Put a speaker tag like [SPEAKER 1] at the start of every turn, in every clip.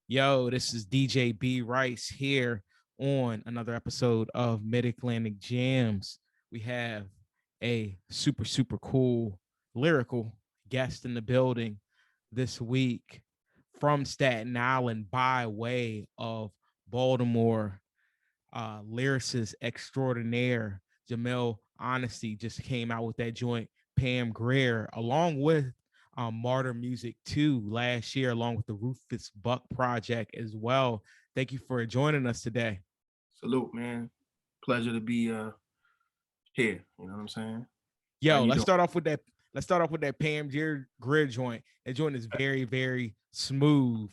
[SPEAKER 1] Yo, this is DJ B Rice here on another episode of Mid Atlantic Jams. We have a super cool lyrical guest in the building this week from Staten Island by way of Baltimore. Lyricist extraordinaire Jamil Honesty just came out with that joint. Pam Grier, along with Martyr Music 2 last year, along with the Rufus Buck Project as well. Thank you for joining us today.
[SPEAKER 2] Salute, man. Pleasure to be here. You know what I'm saying? How
[SPEAKER 1] Yo,
[SPEAKER 2] you
[SPEAKER 1] let's
[SPEAKER 2] doing?
[SPEAKER 1] start off with that. Let's start off with that Pam Grier joint. That joint is very smooth.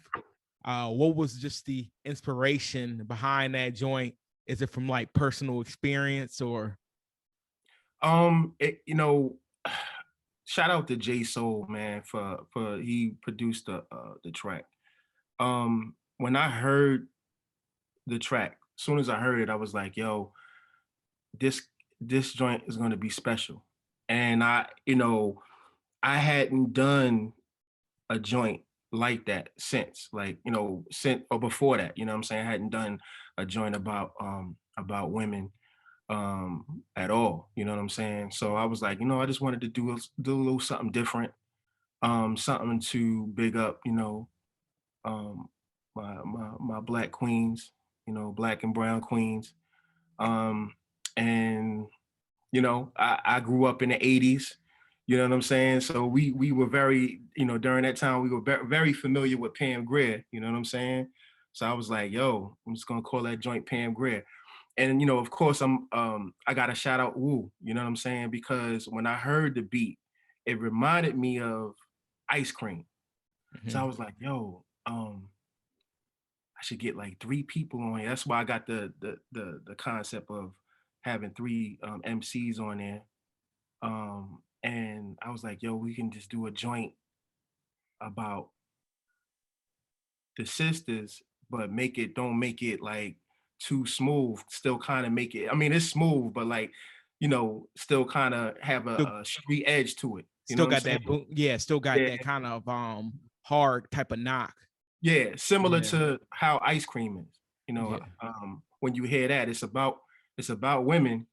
[SPEAKER 1] What was just the inspiration behind that joint? Is it from like personal experience or?
[SPEAKER 2] It, you know, shout out to J Soul, man, for he produced the track. When I heard the track, as soon as I heard it, I was like, yo, this this joint is gonna be special. And I hadn't done a joint like that since, like, since or before that, you know what I'm saying? I hadn't done a joint about women at all, you know what I'm saying? So I was like, I just wanted to do a little something different, something to big up, um my black queens, black and brown queens. Um and I grew up in the 80s. You know what I'm saying? So we were very, during that time we were very familiar with Pam Grier. You know what I'm saying? So I was like, yo, I'm just gonna call that joint Pam Grier. And of course, I got to shout out Woo. You know what I'm saying? Because when I heard the beat, it reminded me of ice cream. So I
[SPEAKER 1] Mhm.
[SPEAKER 2] was like, yo, I should get like three people on here. That's why I got the concept of having three MCs on there. And I was like, yo, we can just do a joint about the sisters, but don't make it like too smooth. Still kind of make it. I mean, it's smooth, but like, still kind of have
[SPEAKER 1] Still,
[SPEAKER 2] a street edge to it. You know
[SPEAKER 1] still
[SPEAKER 2] what I'm
[SPEAKER 1] got
[SPEAKER 2] saying?
[SPEAKER 1] that boom. Yeah, still got
[SPEAKER 2] Yeah,
[SPEAKER 1] that kind of hard type of knock.
[SPEAKER 2] yeah. Similar
[SPEAKER 1] Yeah,
[SPEAKER 2] to how ice cream is.
[SPEAKER 1] yeah.
[SPEAKER 2] When you hear that, it's about women,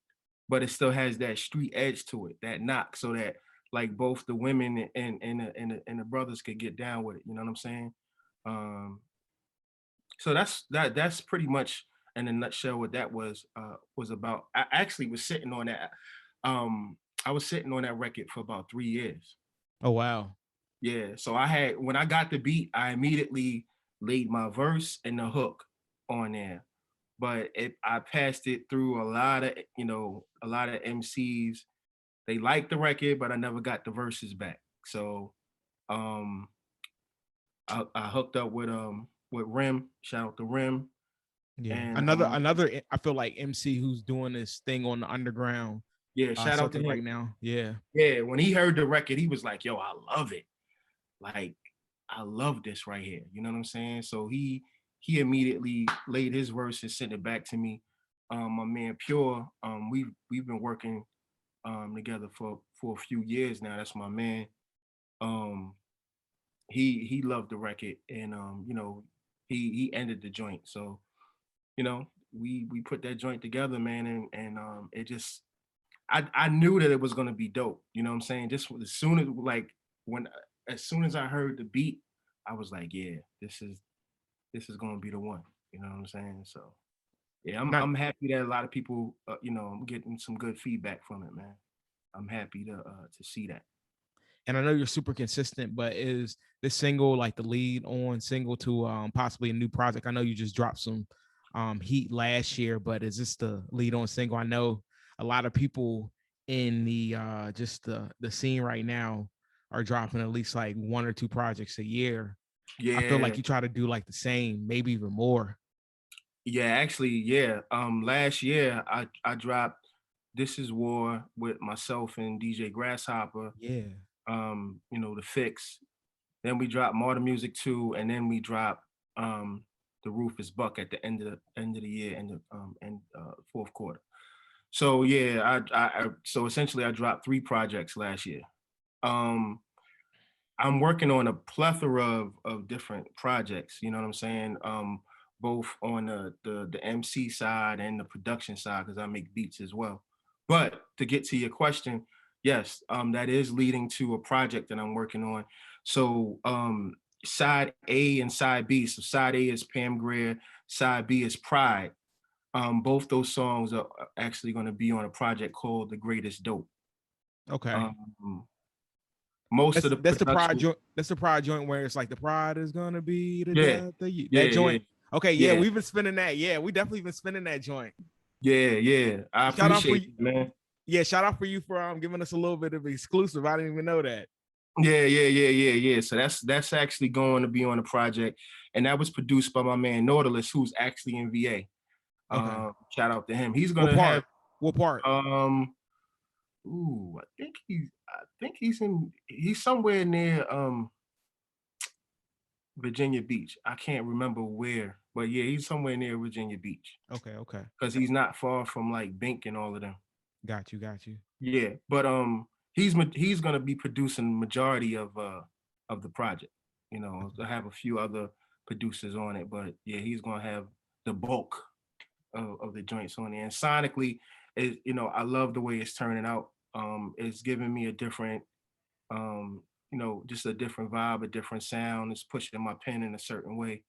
[SPEAKER 2] but it still has that street edge to it, that knock, so that like both the women and the brothers could get down with it. You know what I'm saying? Um, so that's pretty much in a nutshell what that was about. I actually was sitting on that. I was sitting on that record for about 3 years.
[SPEAKER 1] Oh wow.
[SPEAKER 2] Yeah. So when I got the beat, I immediately laid my verse and the hook on there. But I passed it through a lot of MCs. They liked the record, but I never got the verses back. So um, I hooked up with Rim. Shout out to Rim.
[SPEAKER 1] Yeah.
[SPEAKER 2] And
[SPEAKER 1] Another I feel like MC who's doing this thing on the underground
[SPEAKER 2] yeah, shout out to
[SPEAKER 1] circuit
[SPEAKER 2] him.
[SPEAKER 1] right now. Yeah.
[SPEAKER 2] Yeah, when he heard the record, he was like, "Yo, I love it. Like, I love this right here." You know what I'm saying? So he immediately laid his verse and sent it back to me. My man Pure, we've been working together for a few years now. That's my man. Um, he loved the record, and he ended the joint. So we put that joint together, man, and it just I knew that it was gonna be dope. You know what I'm saying? Just when as soon as I heard the beat, I was like, yeah, this is gonna be the one. You know what I'm saying? So yeah, I'm
[SPEAKER 1] Not
[SPEAKER 2] I'm happy that a lot of people, I'm getting some good feedback from it, man. I'm happy to see that.
[SPEAKER 1] and I know you're super consistent, but is this single like the lead on single to possibly a new project? I know you just dropped some heat last year, but is this the lead on single? I know a lot of people in the just the scene right now are dropping at least like one or two projects a year. I feel
[SPEAKER 2] Yeah,
[SPEAKER 1] like you try to do like the same, maybe even more.
[SPEAKER 2] yeah, actually, yeah. Last year I dropped "This Is War" with myself and DJ Grasshopper.
[SPEAKER 1] Yeah.
[SPEAKER 2] The Fix. Then we dropped Martyr Music 2, and then we dropped the Rufus Buck at the end of the year and fourth quarter. So yeah, so essentially I dropped three projects last year. Um, I'm working on a plethora of different projects, you know what I'm saying? Both on the MC side and the production side, because I make beats as well. But to get to your question, yes, that is leading to a project that I'm working on. So side A and side B. So side A is Pam Grier, side B is Pride. Both those songs are actually going to be on a project called The Greatest Dope.
[SPEAKER 1] Okay.
[SPEAKER 2] Um, most of the
[SPEAKER 1] That's the pride
[SPEAKER 2] production,
[SPEAKER 1] joint. That's the pride joint where it's like the pride is gonna be the
[SPEAKER 2] yeah,
[SPEAKER 1] death of you.
[SPEAKER 2] yeah,
[SPEAKER 1] That
[SPEAKER 2] yeah,
[SPEAKER 1] joint. Okay, yeah,
[SPEAKER 2] yeah,
[SPEAKER 1] we've been spinning that. Yeah, we definitely been spinning that joint.
[SPEAKER 2] yeah, yeah. I
[SPEAKER 1] Shout out for
[SPEAKER 2] appreciate
[SPEAKER 1] you.
[SPEAKER 2] it, man.
[SPEAKER 1] Yeah, shout out for you for giving us a little bit of exclusive. I didn't even know that.
[SPEAKER 2] Yeah, yeah, yeah, yeah, yeah. So that's actually going to be on the project, and that was produced by my man Nautilus, who's actually in VA.
[SPEAKER 1] Okay.
[SPEAKER 2] Shout out to him. He's
[SPEAKER 1] What
[SPEAKER 2] gonna have
[SPEAKER 1] part? What part?
[SPEAKER 2] I think he's somewhere near Virginia Beach. I can't remember where, but yeah, he's somewhere near Virginia Beach
[SPEAKER 1] Okay, okay.
[SPEAKER 2] because he's not far from like Bink and all of them.
[SPEAKER 1] Got you, got you.
[SPEAKER 2] Yeah, but he's gonna be producing majority of the project. You know, I have a few other producers on it, but yeah, he's gonna have the bulk of the joints on it. And sonically, I love the way it's turning out. It's giving me a different just a different vibe, a different sound. It's pushing my pen in a certain way.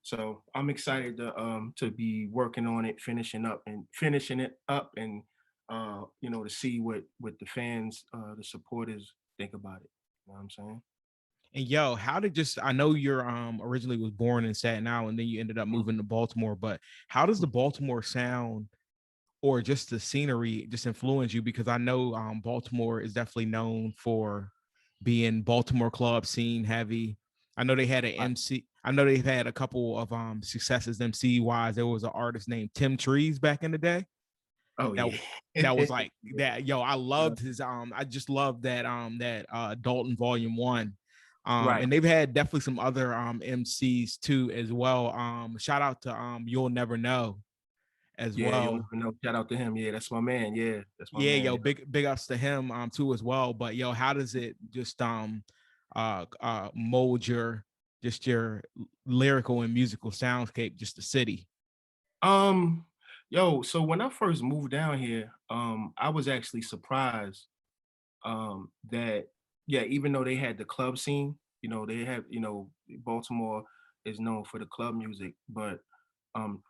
[SPEAKER 2] So I'm excited to be working on it, finishing it up, and to see what the fans, the supporters think about it. You know what I'm saying?
[SPEAKER 1] And yo, how did just I know you're originally was born in Staten Island and then you ended up
[SPEAKER 2] Mm.
[SPEAKER 1] moving to Baltimore, but how does the Baltimore sound or just the scenery just influence you? Because I know Baltimore is definitely known for being Baltimore club scene heavy. I know they had an
[SPEAKER 2] Right.
[SPEAKER 1] MC. I know they've had a couple of successes MC wise. There was an artist named Tim Trees back in the day.
[SPEAKER 2] Oh
[SPEAKER 1] That
[SPEAKER 2] yeah.
[SPEAKER 1] that was like
[SPEAKER 2] Yeah.
[SPEAKER 1] that. Yo, I
[SPEAKER 2] Yeah.
[SPEAKER 1] loved his I just loved that Dalton Volume 1.
[SPEAKER 2] Right.
[SPEAKER 1] And they've had definitely some other MCs too as well. Shout out to You'll Never Know as
[SPEAKER 2] Yeah, you'll
[SPEAKER 1] well.
[SPEAKER 2] never know. Shout out to him. Yeah, that's my man. Yeah, that's my
[SPEAKER 1] Yeah, yo,
[SPEAKER 2] man.
[SPEAKER 1] big ups to him too as well. But yo, how does it just mold your lyrical and musical soundscape, just the city?
[SPEAKER 2] Um, so when I first moved down here, I was actually surprised that yeah, even though they had the club scene, they have, Baltimore is known for the club music, but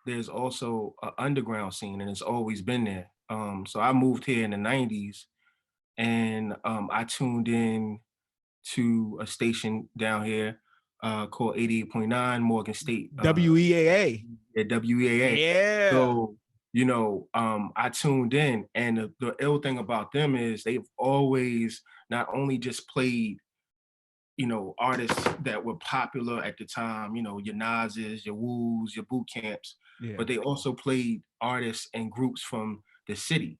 [SPEAKER 2] there's also an underground scene and it's always been there. So I moved here in the 90s and I tuned in to a station down here called 88.9 Morgan State,
[SPEAKER 1] WEAA.
[SPEAKER 2] at WEAA.
[SPEAKER 1] Yeah.
[SPEAKER 2] So, I tuned in, and the ill thing about them is they've always not only just played, artists that were popular at the time, your Nas's, your Woos, your boot camps,
[SPEAKER 1] Yeah.
[SPEAKER 2] but they also played artists and groups from the city.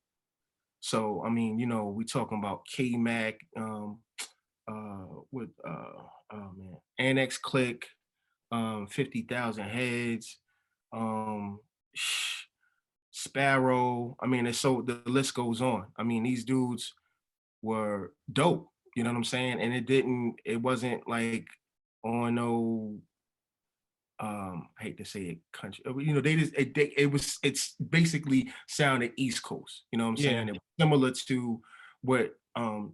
[SPEAKER 2] So, I mean, we talking about K Mac, with oh man, Annex Click, 50,000 Heads, um, Sparrow. I mean, the list goes on. I mean, these dudes were dope. You know what I'm saying? And it wasn't like on no, I hate to say it, country. They just it's basically sounded East Coast. You know what I'm
[SPEAKER 1] Yeah.
[SPEAKER 2] saying? It was similar to what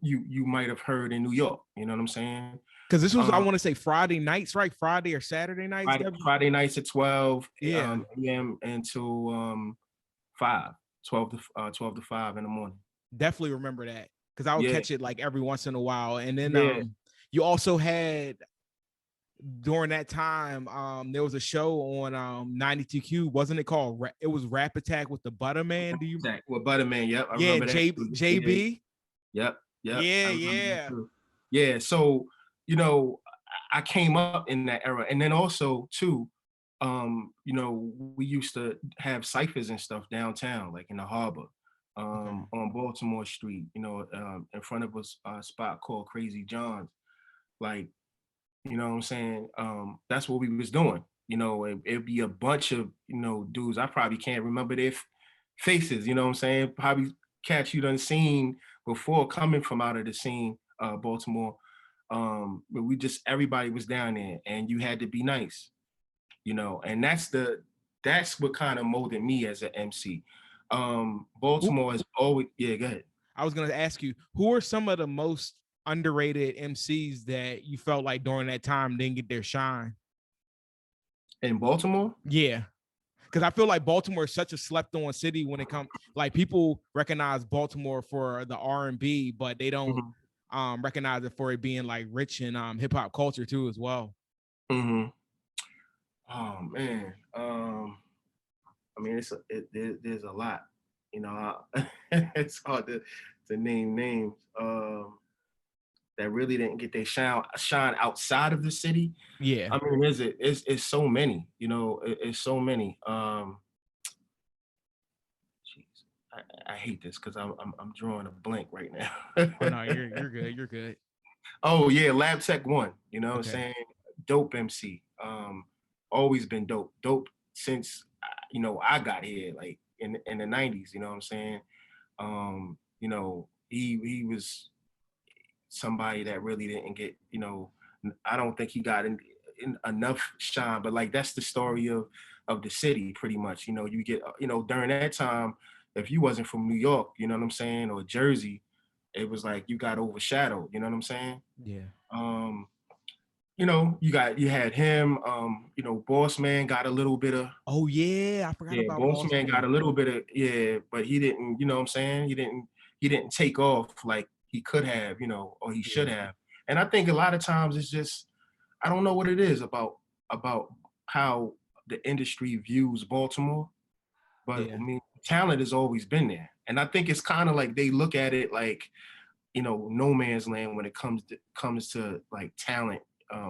[SPEAKER 2] you might have heard in New York. You know what I'm saying?
[SPEAKER 1] Because this was, I
[SPEAKER 2] Um,
[SPEAKER 1] want to say Friday nights, right? Friday or Saturday nights.
[SPEAKER 2] Friday nights at 12
[SPEAKER 1] Yeah.
[SPEAKER 2] a.m. until 5, 12 to 5 in the morning.
[SPEAKER 1] Definitely remember that because I would
[SPEAKER 2] Yeah,
[SPEAKER 1] catch it like every once in a while. And then
[SPEAKER 2] yeah.
[SPEAKER 1] you also had during that time there was a show on 92Q, wasn't it called it was Rap Attack with the Butterman? Do you?
[SPEAKER 2] With Butterman, yep, I
[SPEAKER 1] Yeah,
[SPEAKER 2] remember that. Yeah,
[SPEAKER 1] JB.
[SPEAKER 2] yep, yep,
[SPEAKER 1] Yeah,
[SPEAKER 2] I remember that
[SPEAKER 1] yeah.
[SPEAKER 2] too. Yeah, so you know, I came up in that era, and then also too, we used to have ciphers and stuff downtown, like in the harbor,
[SPEAKER 1] Okay.
[SPEAKER 2] on Baltimore Street, in front of a spot called Crazy John's, like, you know what I'm saying? That's what we was doing. It'd be a bunch of, dudes. I probably can't remember their faces, you know what I'm saying? Probably cats you done seen before coming from out of the scene, Baltimore. But we just everybody was down there, and you had to be nice, and that's what kind of molded me as an MC. Baltimore is always yeah. Go ahead.
[SPEAKER 1] I was gonna ask you, who are some of the most underrated MCs that you felt like during that time didn't get their shine?
[SPEAKER 2] In Baltimore?
[SPEAKER 1] Yeah. Because I feel like Baltimore is such a slept-on city when it comes. Like people recognize Baltimore for the R&B, but they don't
[SPEAKER 2] Mm-hmm.
[SPEAKER 1] recognize it for it being like rich in hip hop culture too as well.
[SPEAKER 2] Mm-hmm. Oh man. I mean, there's a lot. It's hard to name names that really didn't get their shine outside of the city.
[SPEAKER 1] Yeah.
[SPEAKER 2] I mean, it's so many. It's so many. Jeez, I hate this because I'm drawing a blank right now.
[SPEAKER 1] Oh no, you're good. You're good.
[SPEAKER 2] Oh yeah, Lab Tech One. You know what I'm
[SPEAKER 1] Okay.
[SPEAKER 2] saying? Dope MC. Always been dope. Dope since I got here, like in the '90s. You know what I'm saying? He was somebody that really didn't get. I don't think he got in enough shine. But like that's the story of the city, pretty much. You get during that time, if you wasn't from New York, you know what I'm saying, or Jersey, it was like you got overshadowed. You know what I'm saying?
[SPEAKER 1] Yeah.
[SPEAKER 2] Um, you had him. Boss Man got a little bit of
[SPEAKER 1] Oh yeah, I forgot
[SPEAKER 2] yeah,
[SPEAKER 1] about
[SPEAKER 2] Boss
[SPEAKER 1] Boss
[SPEAKER 2] Man got a
[SPEAKER 1] Man.
[SPEAKER 2] little bit of yeah, but he didn't. You know what I'm saying? He didn't take off like he could have. Or he should
[SPEAKER 1] Yeah.
[SPEAKER 2] have. And I think a lot of times it's just I don't know what it is about how the industry views Baltimore, but I
[SPEAKER 1] Yeah.
[SPEAKER 2] mean, talent has always been there, and I think it's kind of like they look at it like no man's land when it comes to like talent,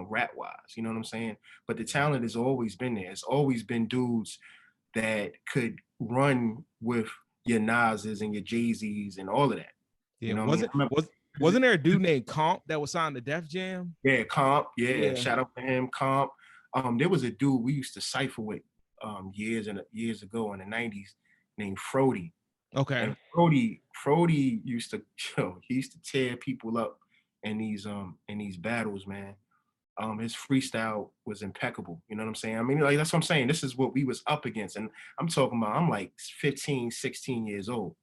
[SPEAKER 2] rap wise. You know what I'm saying? But the
[SPEAKER 1] Yeah.
[SPEAKER 2] talent has always been there. It's always been dudes that could run with your Nas's and your Jay-Z's and all of that.
[SPEAKER 1] Yeah.
[SPEAKER 2] You know what I mean? I remember,
[SPEAKER 1] Wasn't there a dude named Comp that was signed to Def Jam?
[SPEAKER 2] yeah, Comp, yeah,
[SPEAKER 1] Yeah.
[SPEAKER 2] shout out to him, Comp. There was a dude we used to cipher with years ago in the '90s named Frody.
[SPEAKER 1] Okay.
[SPEAKER 2] And Frody used to he used to tear people up in these battles, man. His freestyle was impeccable. You know what I'm saying? I mean, like that's what I'm saying. This is what we was up against. And I'm like 15, 16 years old.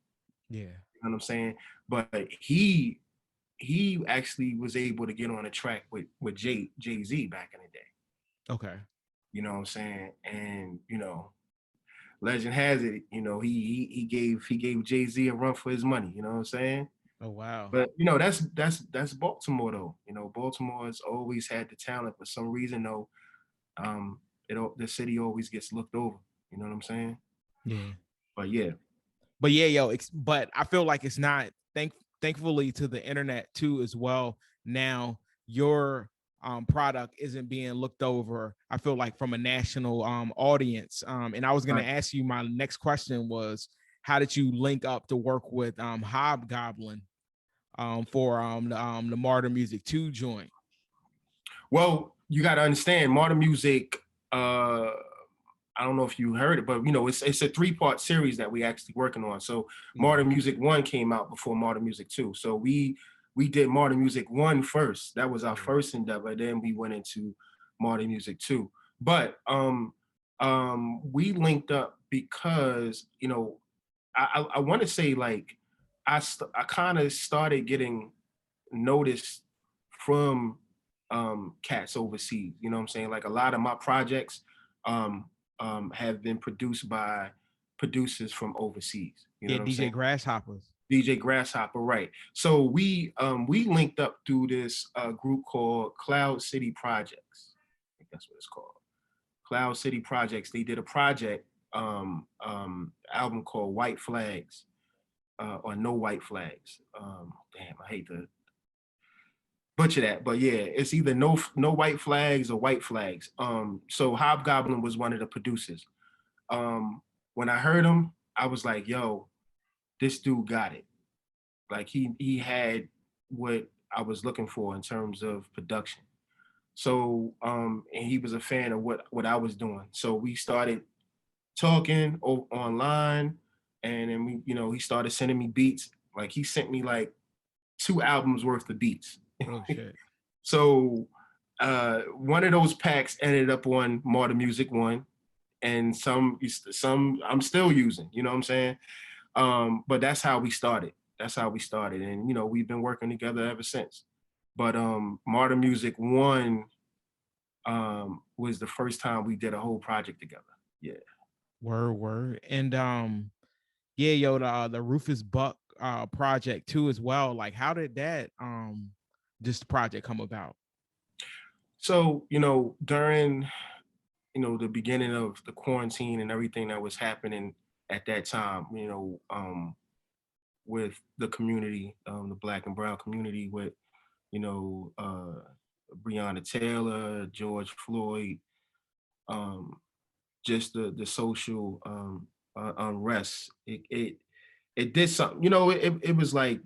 [SPEAKER 1] Yeah.
[SPEAKER 2] You know what I'm saying? But he actually was able to get on a track with Jay-Z back in the day.
[SPEAKER 1] Okay.
[SPEAKER 2] You know what I'm saying? And legend has it, he gave Jay-Z a run for his money, you know what I'm saying?
[SPEAKER 1] Oh wow.
[SPEAKER 2] But that's Baltimore though. Baltimore has always had the talent. For some reason though, the city always gets looked over. You know what I'm saying?
[SPEAKER 1] Yeah.
[SPEAKER 2] But yeah.
[SPEAKER 1] But yeah, yo, but I feel like it's not thankfully to the internet too as well. Now your product isn't being looked over. I feel like from a national audience. And I was gonna
[SPEAKER 2] Right.
[SPEAKER 1] ask you, my next question was, how did you link up to work with Hobgoblin for the Martyr Music 2 joint?
[SPEAKER 2] Well, you got to understand, modern music. I don't know if you heard it, but it's a 3-part series that we actually working on. So
[SPEAKER 1] Yeah.
[SPEAKER 2] Modern Music 1 came out before Modern Music 2. So we did Modern Music 1 first. That was our
[SPEAKER 1] Yeah.
[SPEAKER 2] first endeavor. Then we went into Modern Music 2. But we linked up because I want to say like I kind of started getting noticed from cats overseas. You know what I'm saying? Like a lot of my projects um, have been produced by producers from overseas. You know
[SPEAKER 1] Yeah,
[SPEAKER 2] what I'm
[SPEAKER 1] DJ
[SPEAKER 2] saying?
[SPEAKER 1] Grasshoppers.
[SPEAKER 2] DJ Grasshopper, right? So we linked up through this group called Cloud City Projects. I think that's what it's called. Cloud City Projects. They did a project album called White Flags or No White Flags. Damn, I hate to butcher that, but yeah, it's either no white flags or white flags. So Hobgoblin was one of the producers. When I heard him, I was like, yo, this dude got it. Like he had what I was looking for in terms of production. So and he was a fan of what I was doing. So we started talking online, and then he started sending me beats. Like he sent me like 2 albums worth of beats.
[SPEAKER 1] Oh shit.
[SPEAKER 2] So one of those packs ended up on Marta Music One, and some I'm still using. You know what I'm saying? But that's how we started. That's how we started, and we've been working together ever since. But Marta Music One was the first time we did a whole project together. Yeah.
[SPEAKER 1] Word. And yeah, yo, the Rufus Buck project too as well. Like, how did that this project come about?
[SPEAKER 2] So during the beginning of the quarantine and everything that was happening at that time, with the community, the Black and Brown community, with you know uh, Breonna Taylor, George Floyd, um, just the social unrest. It did something. It was like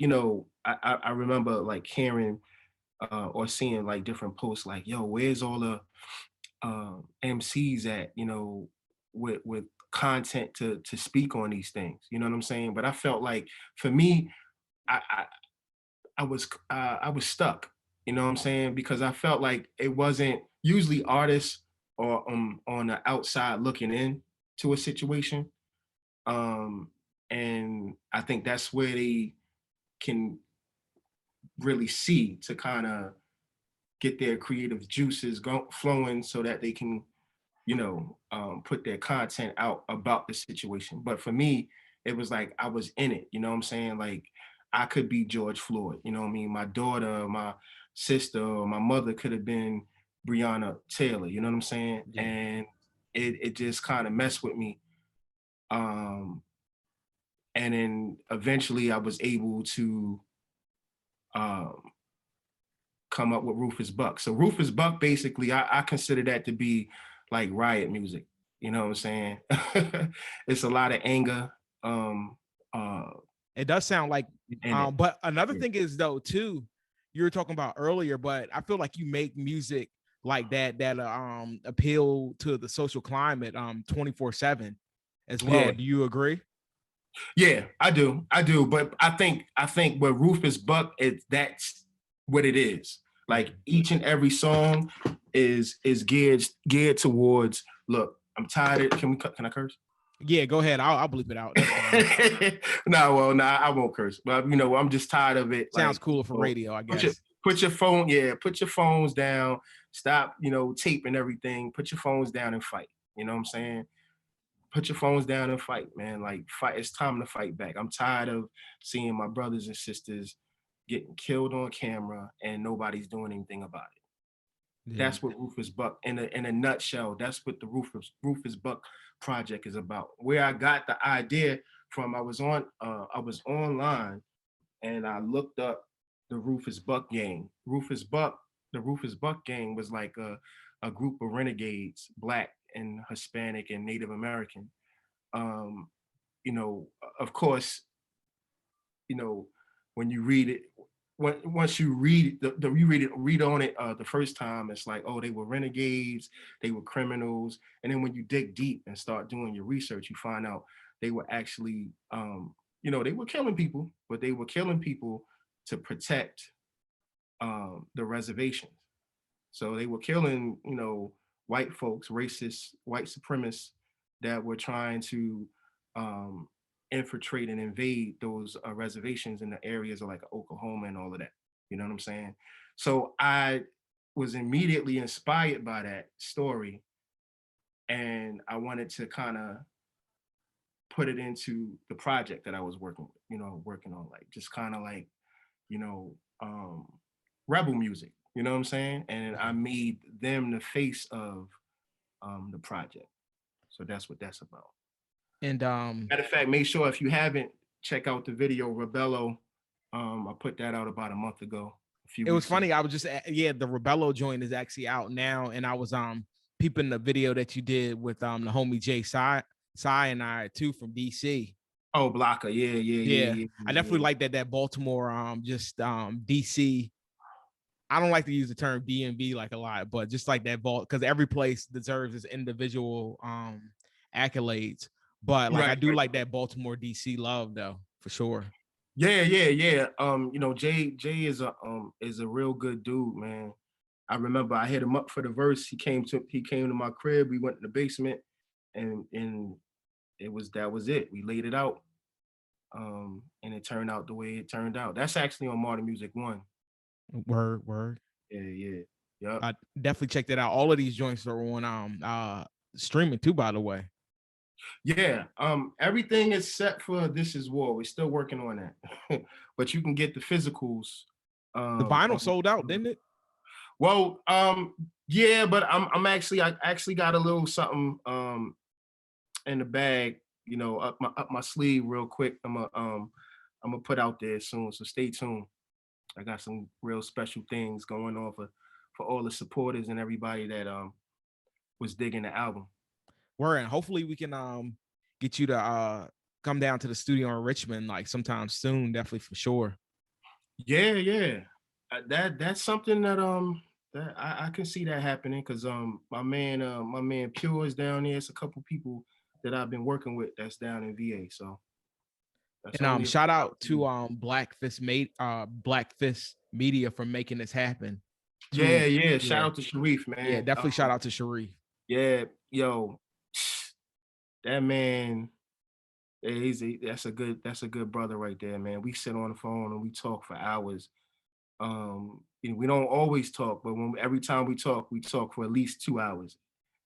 [SPEAKER 2] I remember like hearing or seeing like different posts like, yo, where's all the MCs at, with content to speak on these things. You know what I'm saying? But I felt like for me, I I, I was stuck. You know what I'm saying? Because I felt like it wasn't usually artists or on the outside looking in to a situation. Um, and I think that's where they can really see to kind of get their creative juices flowing so that they can put their content out about the situation. But for me, it was like I was in it. You know what I'm saying? Like I could be George Floyd. You know what I mean? My daughter, my sister, or my mother could have been Breonna Taylor. You know what I'm saying?
[SPEAKER 1] Yeah.
[SPEAKER 2] And it just kind of messed with me. Um, and then eventually I was able to um, come up with Rufus Buck. So Rufus Buck, basically, I consider that to be like riot music. You know what I'm saying? It's a lot of anger. Um, uh,
[SPEAKER 1] It does sound like,
[SPEAKER 2] in it.
[SPEAKER 1] but another
[SPEAKER 2] Yeah.
[SPEAKER 1] thing is though too, you were talking about earlier, but I feel like you make music like that appeal to the social climate 24/7 as well.
[SPEAKER 2] Yeah,
[SPEAKER 1] Do you agree?
[SPEAKER 2] yeah, I do. But I think with Rufus Buck, that's what it is.
[SPEAKER 1] Yeah.
[SPEAKER 2] Like each and every song is geared towards. Look, I'm tired. Can I curse?
[SPEAKER 1] Yeah, go ahead. I'll bleep it out. That's fine.
[SPEAKER 2] No, well, no, I won't curse. But I'm just tired of it.
[SPEAKER 1] Sounds
[SPEAKER 2] Like,
[SPEAKER 1] cooler for radio, I
[SPEAKER 2] put your
[SPEAKER 1] guess.
[SPEAKER 2] put your phone, yeah, put your phones down. Stop, taping everything. Put your phones down and fight. You know what I'm saying? Put your phones down and fight, man. Like, fight. It's time to fight back. I'm tired of seeing my brothers and sisters getting killed on camera and nobody's doing anything about it.
[SPEAKER 1] Yeah.
[SPEAKER 2] That's what Rufus Buck, in a nutshell, that's what the Rufus Buck project is about. Where I got the idea from, I was online and I looked up the Rufus Buck gang. The Rufus Buck gang was like a group of renegades, Black and Hispanic and Native American. Um, of course, you know, when you read it, once you read you read on it the first time, it's like, oh, they were renegades, they were criminals, and then when you dig deep and start doing your research, you find out they were actually, they were killing people, but they were killing people to protect the reservations. So they were killing, white folks, racist, white supremacists that were trying to um, infiltrate and invade those reservations in the areas of like Oklahoma and all of that. You know what I'm saying? So I was immediately inspired by that story, and I wanted to kind of put it into the project that I was working on, like just kind of like, you know, um, rebel music. You know what I'm saying? And I
[SPEAKER 1] Yeah.
[SPEAKER 2] made them the face of the project. So that's what that's about.
[SPEAKER 1] And
[SPEAKER 2] Matter of fact, make sure if you haven't, check out the video Rebello. I put that out about a month ago, a few
[SPEAKER 1] it was
[SPEAKER 2] weeks ago.
[SPEAKER 1] funny. I was just yeah, the Rebello joint is actually out now, and I was peeping the video that you did with the homie Jay Sai and I too from DC.
[SPEAKER 2] Oh, Blocker, yeah, yeah,
[SPEAKER 1] Yeah,
[SPEAKER 2] yeah,
[SPEAKER 1] I
[SPEAKER 2] yeah,
[SPEAKER 1] definitely
[SPEAKER 2] yeah.
[SPEAKER 1] like that Baltimore just DC. I don't like to use the term DMV like a lot, but just like that vault, because every place deserves its individual accolades. But like I
[SPEAKER 2] Right,
[SPEAKER 1] do
[SPEAKER 2] right.
[SPEAKER 1] like that Baltimore DC love though, for sure.
[SPEAKER 2] Yeah, yeah, yeah. Jay is a real good dude, man. I remember I hit him up for the verse. He came to my crib. We went in the basement, and that was it. We laid it out, and it turned out the way it turned out. That's actually on Modern Music One.
[SPEAKER 1] Word, word.
[SPEAKER 2] Yeah, yeah, yep.
[SPEAKER 1] I definitely check that out. All of these joints are on streaming too, by the way.
[SPEAKER 2] Yeah, everything is set for This Is War. We're still working on that, but you can get the physicals.
[SPEAKER 1] The vinyl
[SPEAKER 2] On,
[SPEAKER 1] sold out, didn't it?
[SPEAKER 2] well, yeah, but I actually got a little something in the bag, up my sleeve real quick. I'm gonna put out there soon, so stay tuned. I got some real special things going on for all the supporters and everybody that was digging the album.
[SPEAKER 1] Word, and hopefully we can get you to come down to the studio in Richmond like sometime soon, definitely for sure.
[SPEAKER 2] Yeah, yeah. That's something that I can see that happening because my man Pure is down there. It's a couple people that I've been working with that's down in VA. So that's
[SPEAKER 1] And
[SPEAKER 2] only a
[SPEAKER 1] shout
[SPEAKER 2] few
[SPEAKER 1] out to
[SPEAKER 2] hours.
[SPEAKER 1] Black Fist Media for making this happen.
[SPEAKER 2] Yeah,
[SPEAKER 1] To
[SPEAKER 2] yeah. Shout
[SPEAKER 1] yeah,
[SPEAKER 2] out to Sharif,
[SPEAKER 1] yeah,
[SPEAKER 2] man.
[SPEAKER 1] definitely shout out to Sharif.
[SPEAKER 2] Yeah, yo, that man. That's a good brother right there, man. We sit on the phone and we talk for hours. We don't always talk, but every time we talk for at least 2 hours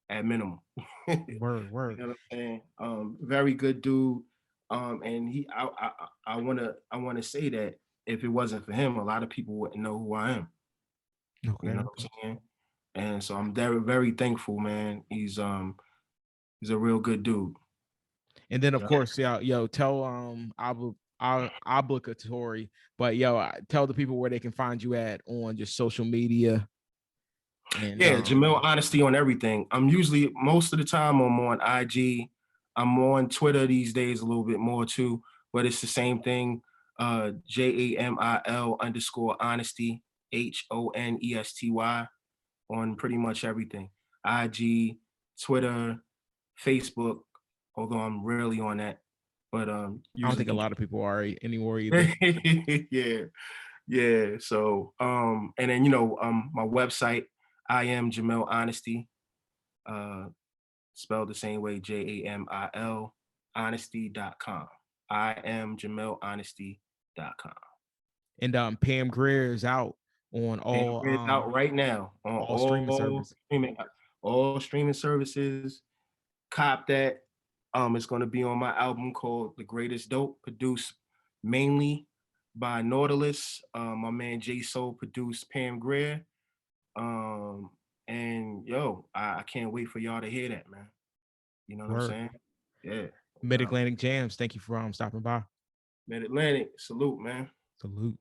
[SPEAKER 2] at minimum. You
[SPEAKER 1] Word, word.
[SPEAKER 2] know what I'm saying? Very good dude. And I wanna say that if it wasn't for him, a lot of people wouldn't know who I am. You
[SPEAKER 1] Okay,
[SPEAKER 2] know what
[SPEAKER 1] okay.
[SPEAKER 2] I'm saying? And so I'm very, very thankful, man. He's a real good dude.
[SPEAKER 1] And then of
[SPEAKER 2] Yeah.
[SPEAKER 1] course, yeah, yo, tell obligatory, but yo, tell the people where they can find you at on just social media and
[SPEAKER 2] Yeah, Jamil Honesty on everything. I'm usually most of the time I'm on IG. I'm on Twitter these days a little bit more too, but it's the same thing. JAMIL_honesty, HONESTY on pretty much everything. IG, Twitter, Facebook, although I'm rarely on that, but
[SPEAKER 1] I don't
[SPEAKER 2] usually
[SPEAKER 1] think a
[SPEAKER 2] can.
[SPEAKER 1] lot of people are anymore either.
[SPEAKER 2] Yeah, yeah. So and then my website, I am Jamil Honesty, uh, spelled the same way, JAMIL honesty.com. I am Jamil Honesty.com.
[SPEAKER 1] And Pam Grier is out on
[SPEAKER 2] And it's out right now on
[SPEAKER 1] all streaming service.
[SPEAKER 2] all streaming services. Cop that. It's gonna be on my album called The Greatest Dope, produced mainly by Nautilus. My man J Soul produced Pam Grier. Um, and yo, I can't wait for y'all to hear that, man. You know what I'm
[SPEAKER 1] Word.
[SPEAKER 2] saying? Yeah, no
[SPEAKER 1] Mid
[SPEAKER 2] doubt.
[SPEAKER 1] Atlantic Jams. Thank you for stopping by.
[SPEAKER 2] Mid Atlantic, salute, man.
[SPEAKER 1] Salute.